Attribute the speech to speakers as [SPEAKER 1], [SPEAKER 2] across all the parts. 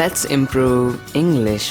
[SPEAKER 1] Let's improve English.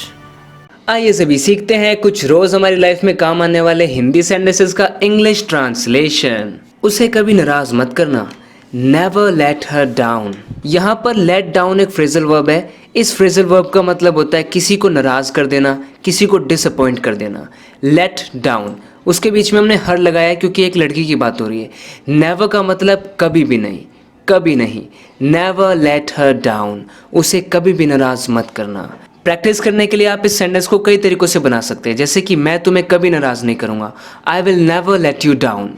[SPEAKER 2] आइए सभी सीखते हैं कुछ रोज हमारी लाइफ में काम आने वाले हिंदी सेंटेंसेस का इंग्लिश ट्रांसलेशन। उसे कभी नाराज मत करना। Never let her down. यहाँ पर लेट डाउन एक फ्रेजल वर्ब है। इस फ्रेजल वर्ब का मतलब होता है किसी को नाराज कर देना, किसी को डिसअपॉइंट कर देना। लेट डाउन, उसके बीच में हमने हर लगाया क्योंकि एक लड़की की बात हो रही है। नेवर का मतलब कभी भी नहीं, कभी नहीं। नेवर लेट हर डाउन, उसे कभी भी नाराज मत करना। प्रैक्टिस करने के लिए आप इस सेंटेंस को कई तरीकों से बना सकते हैं, जैसे कि मैं तुम्हें कभी नाराज नहीं करूंगा। I will never let you down.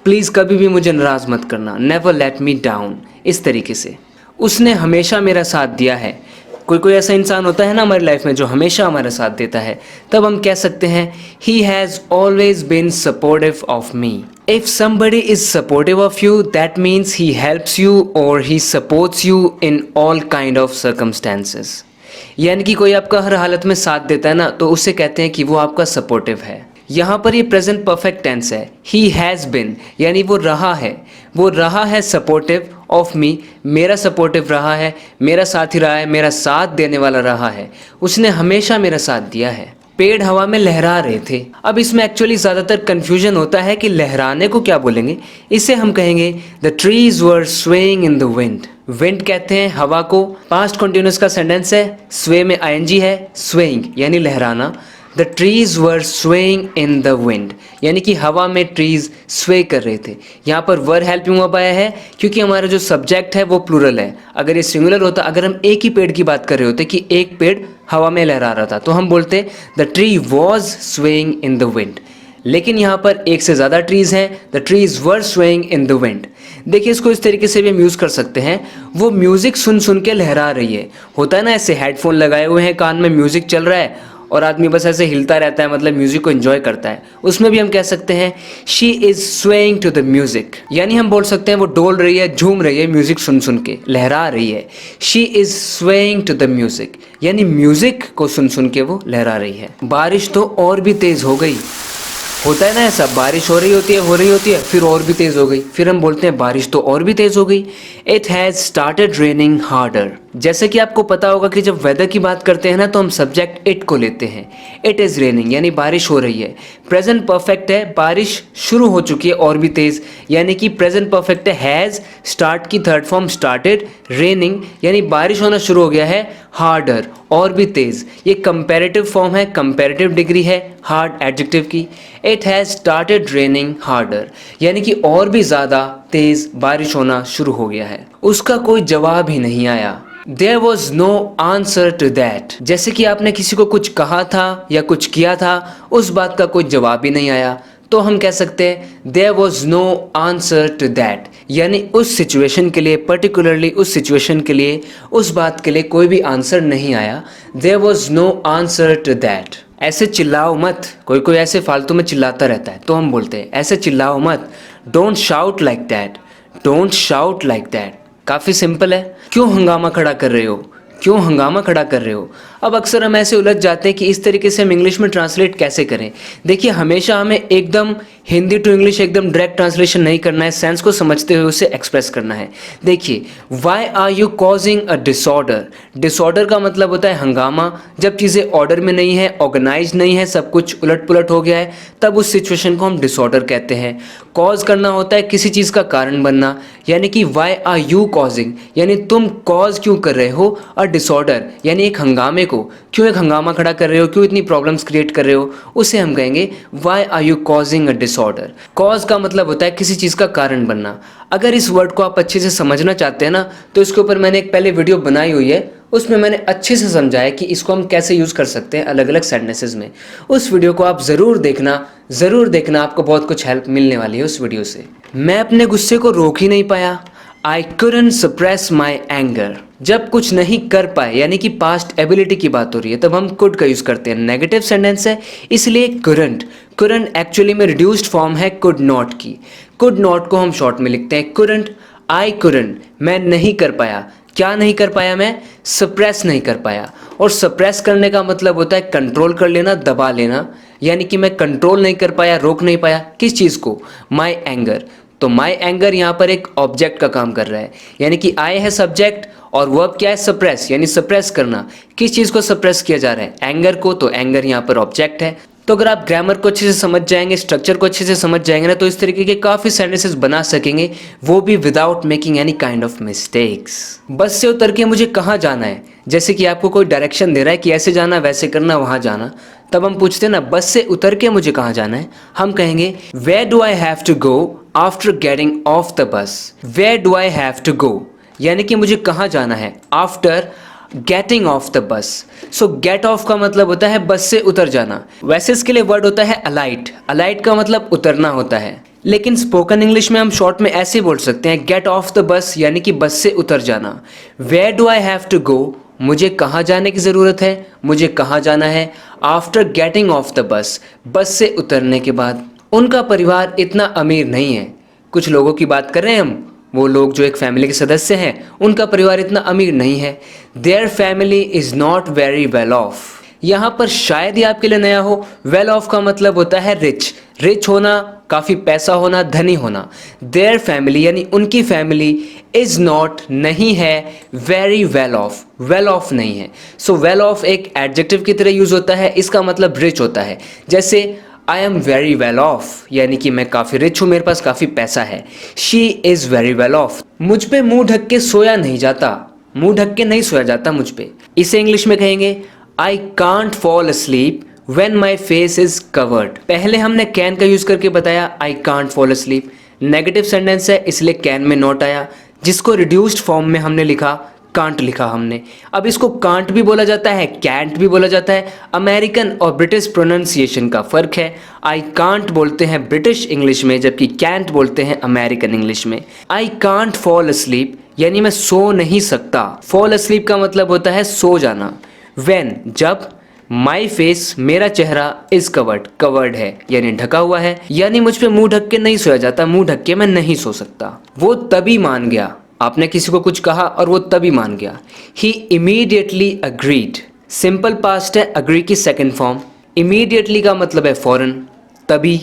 [SPEAKER 2] Please कभी भी मुझे नाराज मत करना। Never let me down. इस तरीके से उसने हमेशा मेरा साथ दिया है। कोई कोई ऐसा इंसान होता है ना हमारी लाइफ में जो हमेशा हमारा साथ देता है, तब हम कह सकते हैं he has always been supportive of me. If somebody is supportive of you, that means he helps you or he supports you in all kind of circumstances. यानी कि कोई आपका हर हालत में साथ देता है ना, तो उससे कहते हैं कि वो आपका सपोर्टिव है। यहाँ पर ये प्रेजेंट परफेक्ट टेंस है। he has been यानी वो रहा है सपोर्टिव ऑफ मी, मेरा सपोर्टिव रहा है, मेरा साथी रहा है, मेरा साथ देने वाला रहा है। उसने हमेशा मेरा साथ दिया है। पेड़ हवा में लहरा रहे थे। अब इसमें एक्चुअली ज़्यादातर कन्फ्यूजन होता है कि लहराने को क्या बोलेंगे। इसे हम कहेंगे the trees were swaying in the wind. Wind कहते हैं हवा को। पास्ट कंटिन्यूअस का सेंटेंस है, स्वे में आईएनजी है, स्वेइंग यानी लहराना। The trees were swaying in the wind यानी कि हवा में ट्रीज स्वे कर रहे थे। यहाँ पर वर हेल्पिंग वर्ब आया है क्योंकि हमारा जो सब्जेक्ट है वो प्लूरल है। अगर ये सिंगुलर होता, अगर हम एक ही पेड़ की बात कर रहे होते कि एक पेड़ हवा में लहरा रहा था, तो हम बोलते the tree was swaying in the wind. लेकिन यहाँ पर एक से ज़्यादा ट्रीज हैं। The trees were swaying in the wind. देखिए इसको इस तरीके से भी हम यूज़ कर सकते हैं, वो म्यूज़िक सुन सुन के लहरा रही है। होता है ना ऐसे हेडफोन लगाए हुए हैं, कान में म्यूज़िक चल रहा है और आदमी बस ऐसे हिलता रहता है, मतलब म्यूजिक को एंजॉय करता है। उसमें भी हम कह सकते हैं she is swaying to the music, यानी हम बोल सकते हैं वो डोल रही है, झूम रही है, म्यूजिक सुन सुन के लहरा रही है। She is swaying to the music यानी म्यूजिक को सुन सुन के वो लहरा रही है। बारिश तो और भी तेज हो गई। होता है ना ऐसा, बारिश हो रही होती है फिर और भी तेज़ हो गई, फिर हम बोलते हैं बारिश तो और भी तेज़ हो गई। It has started raining harder. जैसे कि आपको पता होगा कि जब वेदर की बात करते हैं ना, तो हम सब्जेक्ट इट को लेते हैं। इट इज़ रेनिंग यानी बारिश हो रही है। प्रेजेंट परफेक्ट है, बारिश शुरू हो चुकी है और भी तेज़, यानी कि प्रेजेंट परफेक्ट है हैज़, स्टार्ट की थर्ड फॉर्म स्टार्टेड, रेनिंग यानी बारिश होना शुरू हो गया है, हार्डर और भी तेज़। ये कंपैरेटिव फॉर्म है, कंपैरेटिव डिग्री है हार्ड एडजेक्टिव की। It has started raining harder यानी कि और भी ज़्यादा तेज़ बारिश होना शुरू हो गया है। उसका कोई जवाब ही नहीं आया। There was no answer to that। जैसे कि आपने किसी को कुछ कहा था या कुछ किया था, उस बात का कोई जवाब ही नहीं आया, तो हम कह सकते हैं There was no answer to that यानी उस सिचुएशन के लिए, पर्टिकुलरली उस सिचुएशन के लिए, उस बात के लिए कोई भी आंसर नहीं आया। There was no answer to that। ऐसे चिल्लाओ मत। कोई कोई ऐसे फालतू में चिल्लाता रहता है, तो हम बोलते हैं ऐसे चिल्लाओ मत। Don't shout like that। Don't shout like that। काफ़ी सिंपल है। क्यों हंगामा खड़ा कर रहे हो, क्यों हंगामा खड़ा कर रहे हो। अब अक्सर हम ऐसे उलझ जाते हैं कि इस तरीके से हम इंग्लिश में ट्रांसलेट कैसे करें। देखिए हमेशा हमें एकदम हिंदी टू इंग्लिश एकदम डायरेक्ट ट्रांसलेशन नहीं करना है, सेंस को समझते हुए उसे एक्सप्रेस करना है। देखिए why are you causing a disorder. Disorder का मतलब होता है हंगामा। जब चीज़ें ऑर्डर में नहीं है, ऑर्गेनाइज नहीं है, सब कुछ उलट पुलट हो गया है, तब उस सिचुएशन को हम डिसऑर्डर कहते हैं। कॉज करना होता है किसी चीज़ का कारण बनना, यानी कि वाई आर यू कॉजिंग यानी तुम कॉज क्यों कर रहे हो, और डिसऑर्डर यानी एक हंगामे को, क्यों एक हंगामा खड़ा कर रहे हो, क्यों इतनी प्रॉब्लम्स क्रिएट कर रहे हो, उसे हम कहेंगे why are you causing a disorder. Cause का मतलब होता है किसी चीज़ का कारण बनना। अगर इस वर्ड को आप अच्छे से समझना चाहते हैं ना, तो इसके ऊपर मैंने एक पहले वीडियो बनाई हुई है, उसमें मैंने अच्छे से समझाया कि इसको हम कैसे यूज़ कर सकते हैं अलग अलग सेंटेंसेस में। उस वीडियो को आप ज़रूर देखना, आपको बहुत कुछ हेल्प मिलने वाली है उस वीडियो से। मैं अपने गुस्से को रोक ही नहीं पाया। I couldn't suppress my anger। जब कुछ नहीं कर पाए यानी कि पास्ट एबिलिटी की बात हो रही है, तब हम could का यूज़ करते हैं। नेगेटिव सेंटेंस है इसलिए couldn't एक्चुअली में रिड्यूस्ड फॉर्म है could not की। could not को हम शॉर्ट में लिखते हैं couldn't। I couldn't मैं नहीं कर पाया। क्या नहीं कर पाया मैं? सप्रेस नहीं कर पाया। और सप्रेस करने का मतलब होता है कंट्रोल कर लेना, दबा लेना, यानी कि मैं कंट्रोल नहीं कर पाया, रोक नहीं पाया किस चीज़ को? माई एंगर। तो माई एंगर यहाँ पर एक ऑब्जेक्ट का काम कर रहा है, यानी कि आई है सब्जेक्ट और वर्ब क्या है सप्रेस, यानी सप्रेस करना। किस चीज़ को सप्रेस किया जा रहा है, एंगर को, तो एंगर यहाँ पर ऑब्जेक्ट है। तो अगर आप ग्रामर को अच्छे से समझ जाएंगे, स्ट्रक्चर को अच्छे से समझ जाएंगे ना, तो इस तरीके के काफ़ी सेंटेंसेस बना सकेंगे, वो भी without making any kind of mistakes. बस से उतर के मुझे कहाँ जाना है, जैसे कि आपको कोई डायरेक्शन दे रहा है कि ऐसे जाना, वैसे करना, वहाँ जाना, तब हम पूछते हैं ना बस से उतर के मुझे कहाँ जाना है, हम कहेंगे where do I have to go after getting off the bus. Where do I have to go यानी कि मुझे कहाँ जाना है आफ्टर गेटिंग ऑफ द बस। सो गेट ऑफ का मतलब होता है बस से उतर जाना। वैसे इसके लिए वर्ड होता है अलाइट। अलाइट का मतलब उतरना होता है, लेकिन स्पोकन इंग्लिश में हम शॉर्ट में ऐसे बोल सकते हैं गेट ऑफ द बस यानी कि बस से उतर जाना। Where do I have to go मुझे कहाँ जाने की ज़रूरत है, मुझे कहाँ जाना है आफ्टर गेटिंग ऑफ द बस, बस से उतरने के बाद। उनका परिवार इतना अमीर नहीं है। कुछ लोगों की बात कर रहे हैं हम, वो लोग जो एक फैमिली के सदस्य हैं, उनका परिवार इतना अमीर नहीं है। Their family is not very well of. यहाँ पर शायद ही आपके लिए नया हो, वेल ऑफ का मतलब होता है रिच। रिच होना, काफ़ी पैसा होना, धनी होना। देयर फैमिली यानी उनकी फैमिली इज़ नॉट नहीं है very well of, well of नहीं है। सो वेल ऑफ एक एडजेक्टिव की तरह यूज़ होता है, इसका मतलब रिच होता है। जैसे I am very well of यानी कि मैं काफ़ी रिच हूँ, मेरे पास काफ़ी पैसा है। She is very well of. मुझ पे मुंह ढक के सोया नहीं जाता, मुंह ढक के नहीं सोया जाता मुझ पे। इसे इंग्लिश में कहेंगे I can't fall asleep when my face is covered। पहले हमने कैन का यूज़ करके बताया I can't fall asleep। Negative sentence है इसलिए कैन में नॉट आया, जिसको रिड्यूस्ड फॉर्म में हमने लिखा कांट लिखा हमने। अब इसको कांट भी बोला जाता है, कैंट भी बोला जाता है। अमेरिकन और ब्रिटिश प्रोनाउंसिएशन का फ़र्क है। आई कांट बोलते हैं ब्रिटिश इंग्लिश में, जबकि कैंट बोलते हैं अमेरिकन इंग्लिश में। आई कांट फॉल asleep यानी मैं सो नहीं सकता। फॉल asleep का मतलब होता है सो जाना। व्हेन जब, माई फेस मेरा चेहरा इज कवर्ड, कवर्ड है यानी ढका हुआ है, यानी मुझ पे मुंह ढक के नहीं सोया जाता, मुंह ढक के मैं नहीं सो सकता। वो तभी मान गया। आपने किसी को कुछ कहा और वो तभी मान गया। ही इमीडिएटली अग्रीड। सिंपल पास्ट है अग्री की सेकेंड फॉर्म। इमीडिएटली का मतलब है फौरन, तभी।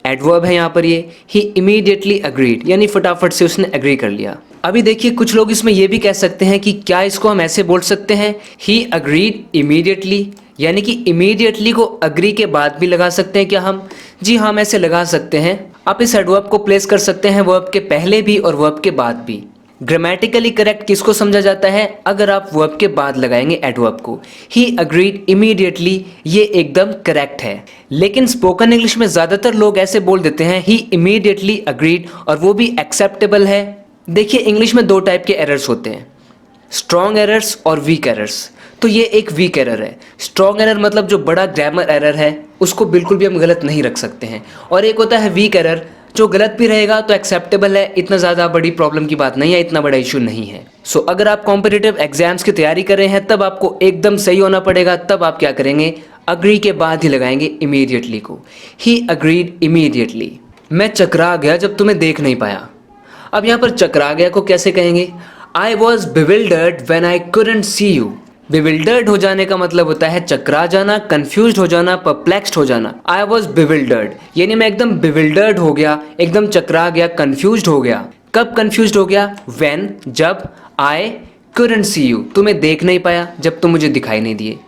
[SPEAKER 2] एडवर्ब है यहाँ पर ये। ही इमीडिएटली अग्रीड यानी फटाफट से उसने एग्री कर लिया। अभी देखिए कुछ लोग इसमें ये भी कह सकते हैं कि क्या इसको हम ऐसे बोल सकते हैं ही अग्रीड इमीडिएटली, यानी कि इमीडिएटली को अग्री के बाद भी लगा सकते हैं क्या हम? जी हाँ, हम ऐसे लगा सकते हैं। आप इस एडवर्ब को प्लेस कर सकते हैं वर्ब के पहले भी और वर्ब के बाद भी। ग्रामेटिकली करेक्ट किसको समझा जाता है? अगर आप वर्ब के बाद लगाएंगे एडवर्ब को। ही अग्रीड इमीडिएटली, ये एकदम करेक्ट है। लेकिन स्पोकन इंग्लिश में ज़्यादातर लोग ऐसे बोल देते हैं ही इमीडिएटली अग्रीड, और वो भी एक्सेप्टेबल है। देखिए इंग्लिश में दो टाइप के एरर्स होते हैं, स्ट्रॉन्ग एरर्स और वीक एरर्स। तो ये एक वीक एरर है। स्ट्रॉन्ग एरर मतलब जो बड़ा ग्रामर एरर है उसको बिल्कुल भी हम गलत नहीं रख सकते हैं, और एक होता है वीक एरर जो गलत भी रहेगा तो एक्सेप्टेबल है, इतना ज़्यादा बड़ी प्रॉब्लम की बात नहीं है, इतना बड़ा इशू नहीं है। सो अगर आप कॉम्पिटिटिव एग्जाम्स की तैयारी कर रहे हैं तब आपको एकदम सही होना पड़ेगा। तब आप क्या करेंगे? अग्री के बाद ही लगाएंगे इमीडिएटली को। He agreed immediately. मैं चकरा गया जब तुम्हें देख नहीं पाया। अब यहाँ पर चकरा गया को कैसे कहेंगे? I was bewildered when I couldn't see you. Bewildered हो जाने का मतलब होता है चकरा जाना, कंफ्यूज्ड हो जाना, परप्लेक्स्ड हो जाना। आई वॉज बिविल्डर्ड यानी मैं एकदम बिविल्डर्ड हो गया, एकदम चकरा गया, कंफ्यूज्ड हो गया। कब कंफ्यूज्ड हो गया? व्हेन जब, आई कुडंट सी यू तुम्हें देख नहीं पाया, जब तुम मुझे दिखाई नहीं दिए।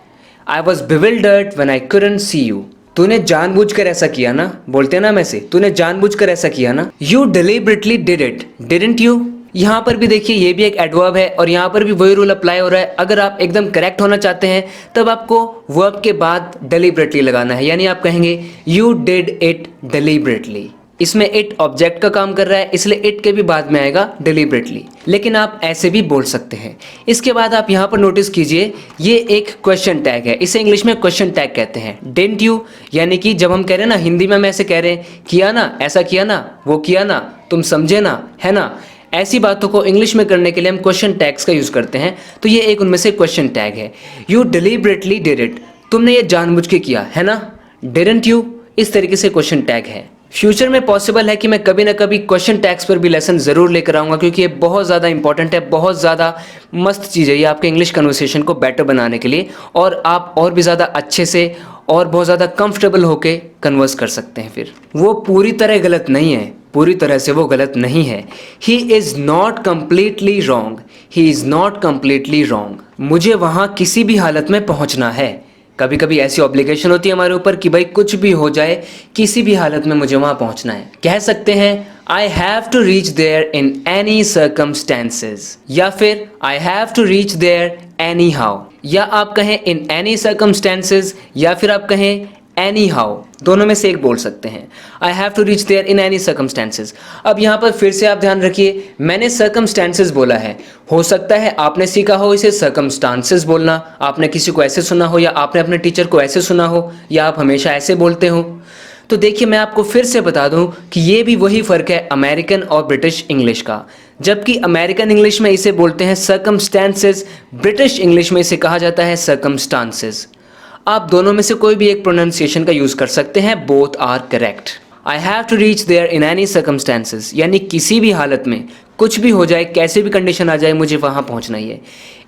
[SPEAKER 2] I was bewildered when I couldn't see you. तूने जानबूझकर ऐसा किया ना, बोलते हैं ना वैसे, तूने जानबूझकर ऐसा किया ना। You deliberately did it, didn't you. यहाँ पर भी देखिए ये भी एक एडवर्ब है और यहाँ पर भी वही रूल अप्लाई हो रहा है। अगर आप एकदम करेक्ट होना चाहते हैं तब आपको वर्ब के बाद डिलिबरेटली लगाना है, यानी आप कहेंगे यू डिड इट डिलिबरेटली। इसमें इट ऑब्जेक्ट का काम कर रहा है इसलिए इट के भी बाद में आएगा डिलिबरेटली, लेकिन आप ऐसे भी बोल सकते हैं। इसके बाद आप यहाँ पर नोटिस कीजिए ये एक क्वेश्चन टैग है, इसे इंग्लिश में क्वेश्चन टैग कहते हैं। डिडंट यू यानी कि जब हम कह रहे हैं ना, हिंदी में हम ऐसे कह रहे हैं किया ना, ऐसा किया ना, वो किया ना, तुम समझे ना, है ना, ऐसी बातों को इंग्लिश में करने के लिए हम क्वेश्चन टैग्स का यूज़ करते हैं। तो ये एक उनमें से क्वेश्चन टैग है। यू डिलिबरेटली डिड इट, तुमने ये जानबूझ के किया है ना। डिडंट यू इस तरीके से क्वेश्चन टैग है। फ्यूचर में पॉसिबल है कि मैं कभी ना कभी क्वेश्चन टैग्स पर भी लेसन ज़रूर लेकर आऊँगा, क्योंकि ये बहुत ज़्यादा इंपॉर्टेंट है, बहुत ज़्यादा मस्त चीज़ है ये आपके इंग्लिश कन्वर्सेशन को बेटर बनाने के लिए, और आप और भी ज़्यादा अच्छे से और बहुत ज़्यादा कंफर्टेबल होके कन्वर्स कर सकते हैं। फिर वो पूरी तरह गलत नहीं है, पूरी तरह से वो गलत नहीं है। He is not completely wrong, he is not completely wrong. मुझे वहाँ किसी भी हालत में पहुँचना है। कभी कभी ऐसी ऑब्लिगेशन होती है हमारे ऊपर कि भाई कुछ भी हो जाए, किसी भी हालत में मुझे वहाँ पहुँचना है। कह सकते हैं I have to reach there in any circumstances, या फिर I have to there there anyhow, या आप कहें इन एनी सर्कमस्टेंसेस, या फिर आप कहें एनी हाउ, दोनों में से एक बोल सकते हैं। I have to reach there in any circumstances. अब यहाँ पर फिर से आप ध्यान रखिए, मैंने सर्कमस्टेंसेज बोला है। हो सकता है आपने सीखा हो इसे सर्कमस्टांसेस बोलना, आपने किसी को ऐसे सुना हो, या आपने अपने टीचर को ऐसे सुना हो, या आप हमेशा ऐसे बोलते हो। तो देखिए, मैं आपको फिर से बता दूं कि ये भी वही फ़र्क है अमेरिकन और ब्रिटिश इंग्लिश का। जबकि अमेरिकन इंग्लिश में इसे बोलते हैं सर्कमस्टेंसेज, ब्रिटिश इंग्लिश में इसे कहा जाता है सर्कमस्टांसेस। आप दोनों में से कोई भी एक प्रोनाउंसिएशन का यूज़ कर सकते हैं, both are correct. I have to reach there in any circumstances, यानी किसी भी हालत में कुछ भी हो जाए, कैसे भी कंडीशन आ जाए, मुझे वहाँ पहुँचना ही है।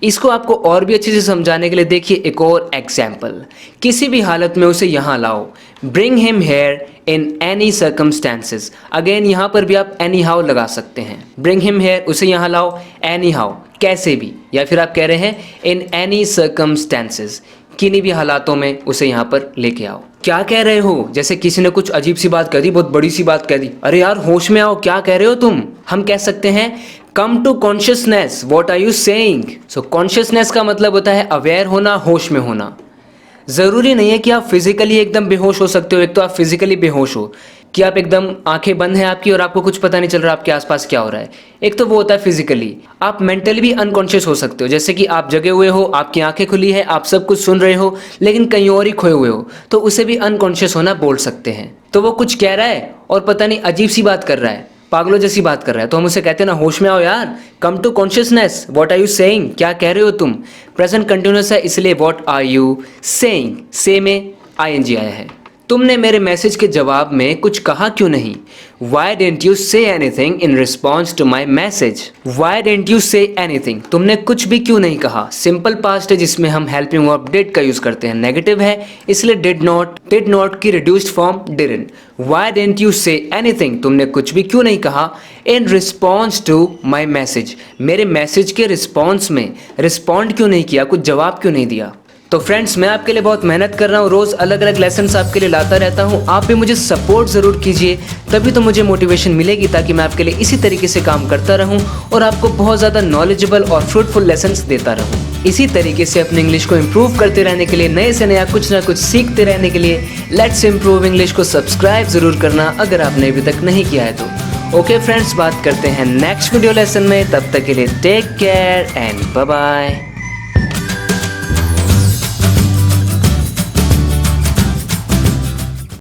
[SPEAKER 2] इसको आपको और भी अच्छे से समझाने के लिए देखिए एक और एग्जाम्पल। किसी भी हालत में उसे यहाँ लाओ, bring him here in any circumstances. Again यहाँ पर भी आप एनी हाउ लगा सकते हैं। ब्रिंग हिम हेयर, उसे यहाँ लाओ, एनी हाउ, कैसे भी, या फिर आप कह रहे हैं इन एनी सर्कमस्टेंसेस, किन्हीं भी हालातों में उसे यहाँ पर लेके आओ। क्या कह रहे हो? जैसे किसी ने कुछ अजीब सी बात कह दी, बहुत बड़ी सी बात कह दी, अरे यार होश में आओ, क्या कह रहे हो तुम? हम कह सकते हैं come to consciousness, what are you saying. So consciousness का मतलब होता है अवेयर होना, होश में होना। ज़रूरी नहीं है कि आप फिजिकली एकदम बेहोश हो सकते हो। एक तो आप फिजिकली बेहोश हो कि आप एकदम आंखें बंद हैं आपकी और आपको कुछ पता नहीं चल रहा आपके आसपास क्या हो रहा है। एक तो वो होता है फिजिकली। आप मेंटली भी अनकॉन्शियस हो सकते हो, जैसे कि आप जगे हुए हो, आपकी आंखें खुली है, आप सब कुछ सुन रहे हो, लेकिन कहीं और ही खोए हुए हो, तो उसे भी अनकॉन्शियस होना बोल सकते हैं। तो वो कुछ कह रहा है और पता नहीं अजीब सी बात कर रहा है, पागलों जैसी बात कर रहा है, तो हम उसे कहते हैं ना, होश में आओ यार, come to consciousness, what are you saying, क्या कह रहे हो तुम। प्रेजेंट कंटिन्यूअस है, इसलिए व्हाट आर यू सेइंग, से में आईएनजी आया है। तुमने मेरे मैसेज के जवाब में कुछ कहा क्यों नहीं? Why didn't you say anything in response to my message? Why didn't you say anything? तुमने कुछ भी क्यों नहीं कहा? सिंपल पास्ट है जिसमें हम हेल्पिंग वर्ब डिड का यूज करते हैं। नेगेटिव है इसलिए डिड नॉट की reduced form didn't. Why didn't you say anything? तुमने कुछ भी क्यों नहीं कहा? In response to my message, मेरे मैसेज के रिस्पॉन्स में रिस्पॉन्ड क्यों नहीं किया, कुछ जवाब क्यों नहीं दिया? तो फ्रेंड्स, मैं आपके लिए बहुत मेहनत कर रहा हूँ, रोज़ अलग अलग लेसन्स आपके लिए लाता रहता हूँ। आप भी मुझे सपोर्ट ज़रूर कीजिए, तभी तो मुझे मोटिवेशन मिलेगी, ताकि मैं आपके लिए इसी तरीके से काम करता रहूँ और आपको बहुत ज़्यादा नॉलेजेबल और फ्रूटफुल लेसन्स देता रहूँ। इसी तरीके से अपने इंग्लिश को इम्प्रूव करते रहने के लिए, नए से नया कुछ ना कुछ सीखते रहने के लिए लेट्स इम्प्रूव इंग्लिश को सब्सक्राइब ज़रूर करना अगर आपने अभी तक नहीं किया है तो। ओके फ्रेंड्स, बात करते हैं नेक्स्ट वीडियो लेसन में। तब तक के लिए take care and bye bye.